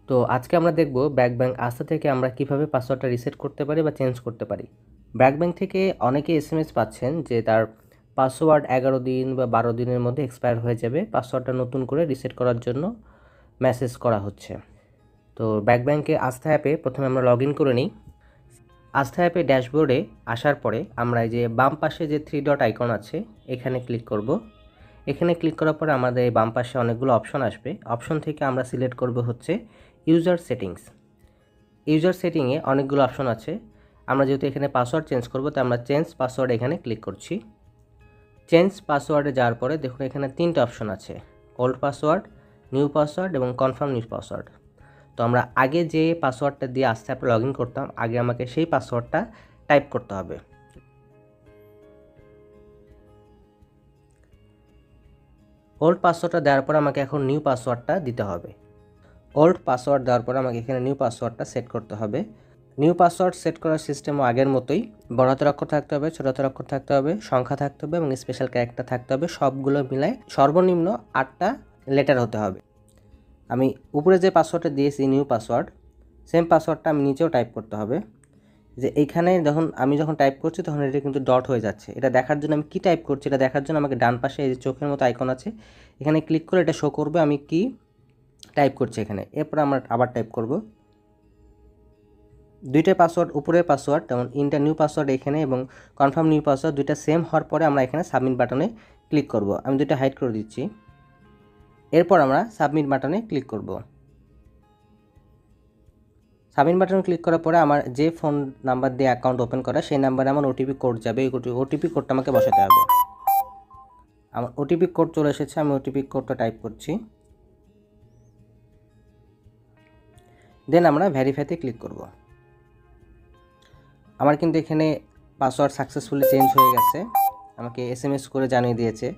তো আজকে আমরা দেখব ব্র্যাক ব্যাংক আস্থা থেকে আমরা কিভাবে পাসওয়ার্ডটা রিসেট করতে পারি বা চেঞ্জ করতে পারি। ব্র্যাক ব্যাংক থেকে অনেকে এসএমএস পাচ্ছেন যে তার পাসওয়ার্ড 11 দিন বা 12 দিনের মধ্যে এক্সপায়ার হয়ে যাবে, পাসওয়ার্ডটা নতুন করে রিসেট করার জন্য মেসেজ করা হচ্ছে। তো ব্র্যাক ব্যাংকে আস্থা অ্যাপে প্রথমে আমরা লগ ইন করে নিই। আস্থা অ্যাপে ড্যাশবোর্ডে আসার পরে আমরা এই যে বাম পাশে যে 3 ডট আইকন আছে এখানে ক্লিক করব। এখানে ক্লিক করার পরে আমাদের এই বাম পাশে অনেকগুলো অপশন আসবে। অপশন থেকে আমরা সিলেক্ট করব হচ্ছে ইউজার সেটিংস। ইউজার সেটিংয়ে অনেকগুলো অপশন আছে। আমরা যেহেতু এখানে পাসওয়ার্ড চেঞ্জ করব, তাই আমরা চেঞ্জ পাসওয়ার্ড এখানে ক্লিক করছি। চেঞ্জ পাসওয়ার্ডে যাওয়ার পরে দেখুন এখানে 3টে অপশন আছে, ওল্ড পাসওয়ার্ড, নিউ পাসওয়ার্ড এবং কনফার্ম নিউ পাসওয়ার্ড। তো আমরা আগে যে পাসওয়ার্ডটা দিয়ে আস্তে অ্যাপে লগ ইন করতাম, আগে আমাকে সেই পাসওয়ার্ডটা টাইপ করতে হবে। ওল্ড পাসওয়ার্ডটা দেওয়ার পর আমাকে এখন নিউ পাসওয়ার্ডটা দিতে হবে। ওল্ড পাসওয়ার্ড দেওয়ার পর আমাকে এখানে নিউ পাসওয়ার্ডটা সেট করতে হবে। নিউ পাসওয়ার্ড সেট করার সিস্টেমও আগের মতোই, বড় হাতের অক্ষর থাকতে হবে, ছোট হাতের অক্ষর থাকতে হবে, সংখ্যা থাকতে হবে এবং স্পেশাল ক্যারেক্টার থাকতে হবে। সবগুলো মিলায় সর্বনিম্ন 8টা লেটার হতে হবে। আমি উপরে যে পাসওয়ার্ডটা দিয়েছি নিউ পাসওয়ার্ড, সেম পাসওয়ার্ডটা আমি নিচেও টাইপ করতে হবে। যে এইখানে যখন টাইপ করছি তখন এটা কিন্তু ডট হয়ে যাচ্ছে। এটা দেখার জন্য আমি কি টাইপ করছি এটা দেখার জন্য আমাকে ডান পাশে এই যে চোখের মতো আইকন আছে, এখানে ক্লিক করে এটা শো করবে আমি কি টাইপ করছি এখানে। এরপর আমরা আবার টাইপ করব। দুইটা পাসওয়ার্ড, উপরের পাসওয়ার্ড যেমন ইন্টার নিউ পাসওয়ার্ড এখানে এবং কনফার্ম নিউ পাসওয়ার্ড দুইটা সেম হওয়ার পরে আমরা এখানে সাবমিট বাটনে ক্লিক করব। আমি দুইটা হাইড করে দিচ্ছি। এরপর আমরা সাবমিট বাটনে ক্লিক করব। সাবমিট বাটনে ক্লিক করার পরে আমার যে ফোন নাম্বার দিয়ে অ্যাকাউন্ট ওপেন করা সেই নাম্বারে আমার ওটিপি কোড যাবে। এই ওটিপি কোডটা আমাকে বসাতে হবে। আমার ওটিপি কোড চলে এসেছে, আমি ওটিপি কোডটা টাইপ করছি। দেন আমরা ভেরিফাইতে ক্লিক করব। আমার কিন্তু এখানে পাসওয়ার্ড সাকসেসফুলি চেঞ্জ হয়ে গেছে, আমাকে এসএমএস করে জানিয়ে দিয়েছে।